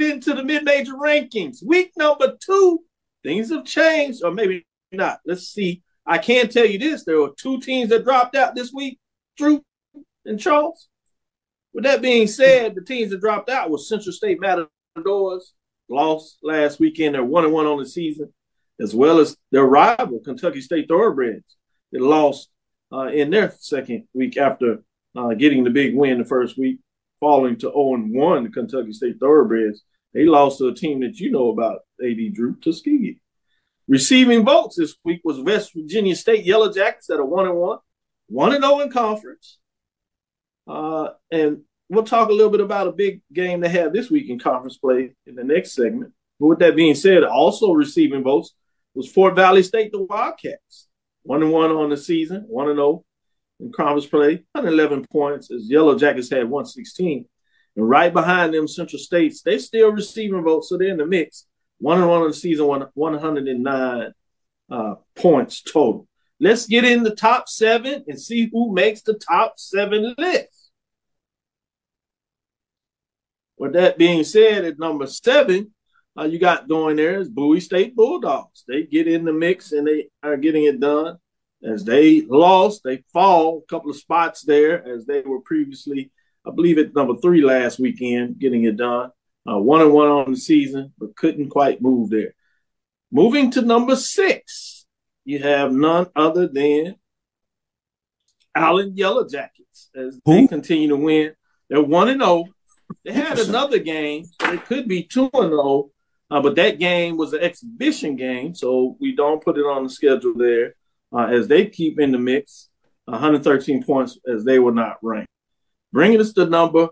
into the mid-major rankings. Week number 2, things have changed, or maybe not. Let's see. I can tell you this. There were 2 teams that dropped out this week, Drew and Charles. With that being said, the teams that dropped out were Central State Matadors, lost last weekend. They're 1-1 on the season, as well as their rival, Kentucky State Thoroughbreds. They lost in their second week after getting the big win the first week, falling to 0-1, the Kentucky State Thoroughbreds. They lost to a team that you know about, A.D. Drew, Tuskegee. Receiving votes this week was West Virginia State Yellow Jackets at a 1-1, 1-0 in conference. And we'll talk a little bit about a big game they had this week in conference play in the next segment. But with that being said, also receiving votes was Fort Valley State, the Wildcats, 1-1 on the season, 1-0 in conference play, 111 points as Yellow Jackets had 116. And right behind them, Central States, they're still receiving votes, so they're in the mix. 1-1 on the season, 109 points total. Let's get in the top 7 and see who makes the top 7 list. With that being said, at number 7, you got going there is Bowie State Bulldogs. They get in the mix and they are getting it done. As they lost, they fall a couple of spots there as they were previously, I believe, at number 3 last weekend, getting it done. 1-1 on the season, but couldn't quite move there. Moving to number 6, you have none other than Allen Yellow Jackets as they continue to win. They're 1-0. They had another game, so it could be 2-0, but that game was an exhibition game, so we don't put it on the schedule there as they keep in the mix, 113 points as they were not ranked. Bringing us to number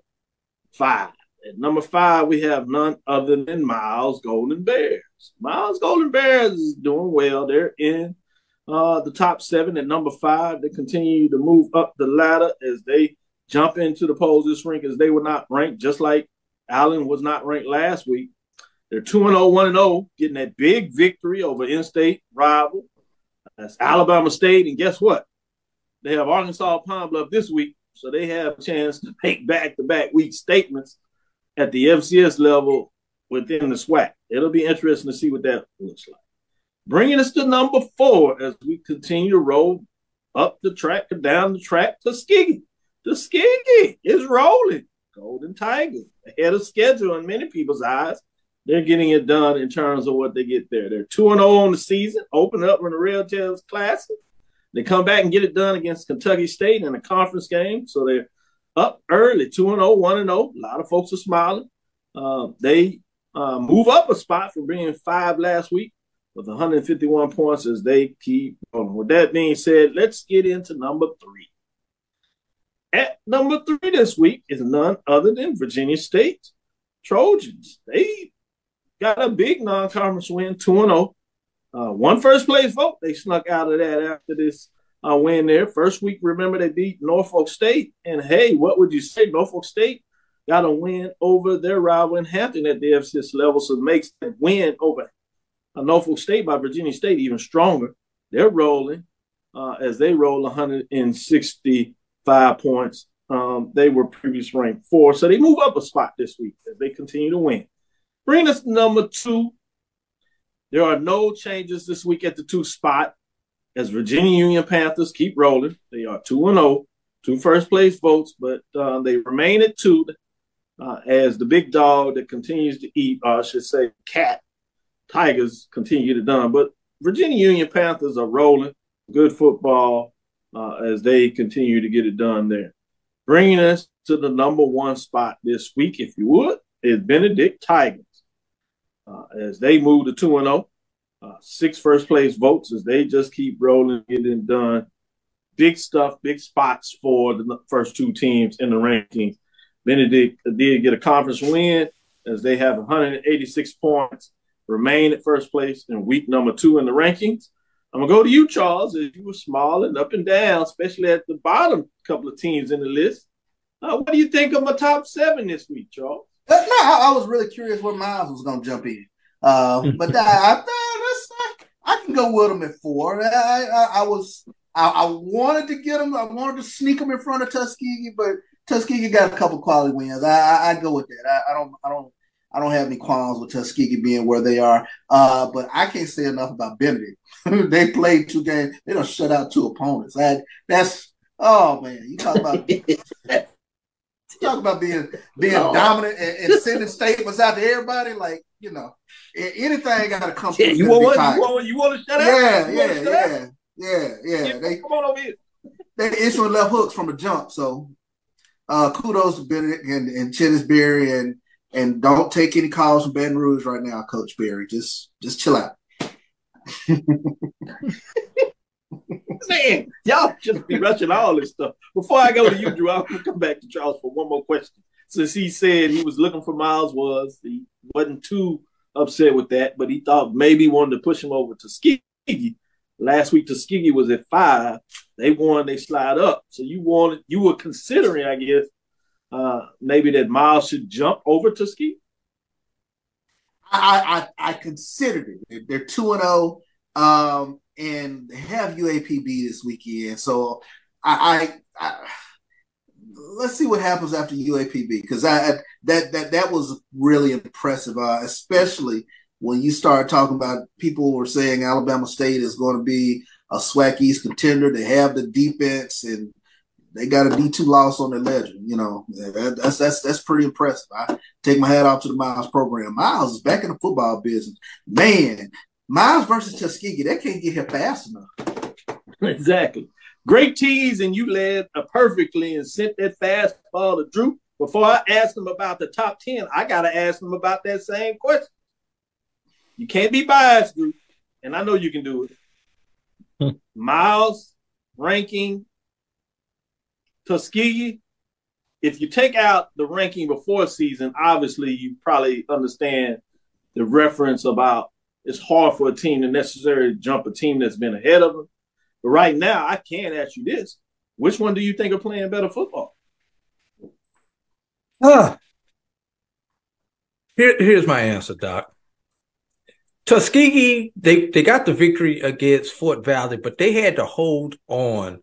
5. At number 5, we have none other than Miles Golden Bears. Miles Golden Bears is doing well. They're in the top 7 at number 5. They continue to move up the ladder as they jump into the polls this week as they were not ranked, just like Allen was not ranked last week. They're 2-0, 1-0, getting that big victory over in-state rival. That's Alabama State. And guess what? They have Arkansas Pine Bluff this week, so they have a chance to make back-to-back week statements at the FCS level within the SWAC. It'll be interesting to see what that looks like. Bringing us to number 4 as we continue to roll up the track, down the track, Tuskegee. Tuskegee is rolling. Golden Tigers ahead of schedule in many people's eyes. They're getting it done in terms of what they get there. They're 2-0 on the season, open up in the Rail Tales Classic. They come back and get it done against Kentucky State in a conference game. So they're up early, 2-0, 1-0. A lot of folks are smiling. They move up a spot from being 5 last week with 151 points as they keep going. With that being said, let's get into number 3. At number 3 this week is none other than Virginia State Trojans. They got a big non-conference win, 2-0. One first-place vote. They snuck out of that after this win there. First week, remember, they beat Norfolk State. And, hey, what would you say? Norfolk State got a win over their rival in Hampton at the FCS level, so it makes that win over Norfolk State by Virginia State even stronger. They're rolling as they roll 165 points. They were previously ranked 4, so they move up a spot this week as they continue to win. Bring us to number 2. There are no changes this week at the 2 spot as Virginia Union Panthers keep rolling. They are 2-0, 2 first-place votes, but they remain at 2 as the big dog that continues to eat, I should say, cat Tigers continue to done. But Virginia Union Panthers are rolling. Good football as they continue to get it done there. Bringing us to the number 1 spot this week, if you would, is Benedict Tigers. As they move to 2-0, 6 first-place votes as they just keep rolling, getting done. Big stuff, big spots for the first 2 teams in the rankings. Benedict did get a conference win as they have 186 points, remain at first place in week number 2 in the rankings. I'm going to go to you, Charles, as you were smiling up and down, especially at the bottom couple of teams in the list. What do you think of my top 7 this week, Charles? No, I was really curious where Miles was going to jump in. But I can go with him at 4. I wanted to get him. I wanted to sneak him in front of Tuskegee, but Tuskegee got a couple quality wins. I'd go with that. I don't have any qualms with Tuskegee being where they are. But I can't say enough about Benedict. They played 2 games. They don't shut out 2 opponents. Oh man, you talk about being dominant and sending statements out to everybody. Like, anything got to come through. You want to shut up? Yeah. Come on over here. They issuing left hooks from the jump. So kudos to Benedict and Chettis Berry, and don't take any calls from Baton Rouge right now, Coach Berry. Just chill out. Man, y'all just be rushing all this stuff. Before I go to you, Drew, I'm gonna come back to Charles for one more question. Since he said he was looking for Miles, he wasn't too upset with that, but he thought maybe wanted to push him over to Tuskegee. Last week, Tuskegee was at 5. They won, they slide up. So you were considering, I guess, maybe that Miles should jump over Tuskegee. I considered it. They're 2-0, and they have UAPB this weekend. So I let's see what happens after UAPB, because that was really impressive, especially when you start talking about people were saying Alabama State is going to be a SWAC East contender. They have the defense, and they got a D2 loss on their ledger. That's pretty impressive. I take my hat off to the Miles program. Miles is back in the football business. Man, Miles versus Tuskegee, they can't get here fast enough. Exactly. Great tease, and you led perfectly and sent that fastball to Drew. Before I ask him about the top 10, I got to ask him about that same question. You can't be biased, Drew, and I know you can do it. Miles ranking Tuskegee. If you take out the ranking before season, obviously you probably understand the reference about it's hard for a team to necessarily jump a team that's been ahead of them. But right now, I can ask you this. Which one do you think are playing better football? Here's my answer, Doc. Tuskegee, they got the victory against Fort Valley, but they had to hold on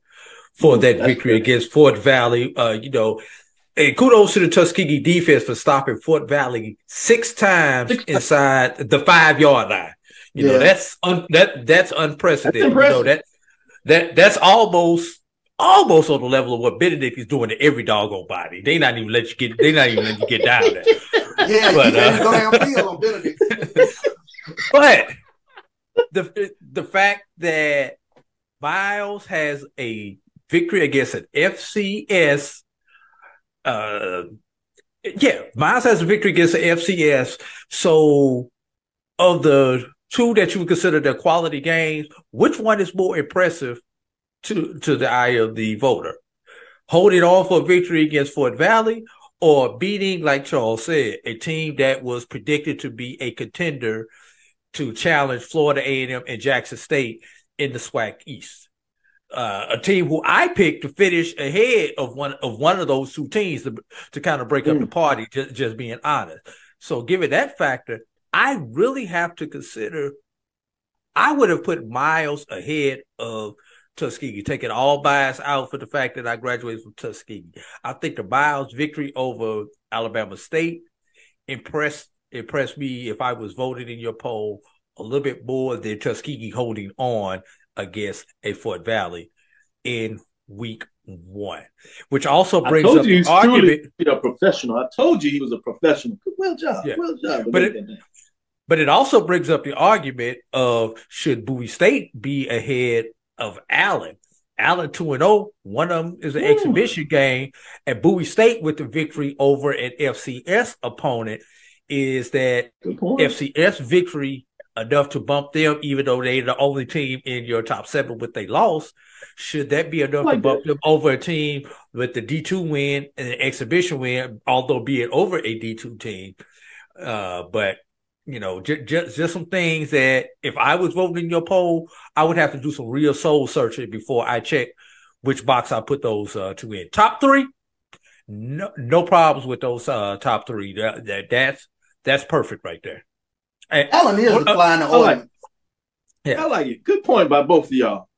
for that victory against Fort Valley. And kudos to the Tuskegee defense for stopping Fort Valley 6 times inside the 5-yard line. That's unprecedented. That's almost on the level of what Benedict is doing to every doggone body. They not even let you get down there. Yeah, but, you can't go downfield on Benedict. But the fact that Miles has a victory against an FCS, Miles has a victory against an FCS. So, of the 2 that you would consider the quality games, which one is more impressive to the eye of the voter? Holding on for a victory against Fort Valley, or beating, like Charles said, a team that was predicted to be a contender to challenge Florida A&M and Jackson State in the SWAC East? A team who I picked to finish ahead of one of those 2 teams to kind of break up the party, just being honest. So given that factor, I really have to consider, I would have put Miles ahead of Tuskegee, taking all bias out for the fact that I graduated from Tuskegee. I think the Miles victory over Alabama State impressed me, if I was voted in your poll, a little bit more than Tuskegee holding on against a Fort Valley in week 1, which also brings up the argument. A professional. I told you he was a professional. Well job. But it also brings up the argument of, should Bowie State be ahead of Allen? Allen 2-0, one of them is an exhibition game, and Bowie State with the victory over an FCS opponent. Is that FCS victory enough to bump them, even though they're the only team in your top 7 with a loss? Should that be enough to bump them over a team with the D2 win and an exhibition win, although be it over a D2 team? But just some things that if I was voting in your poll, I would have to do some real soul searching before I check which box I put those 2 in. Top 3, no problems with those top 3. That's perfect right there. Allen is declining. I like it. Good point by both of y'all.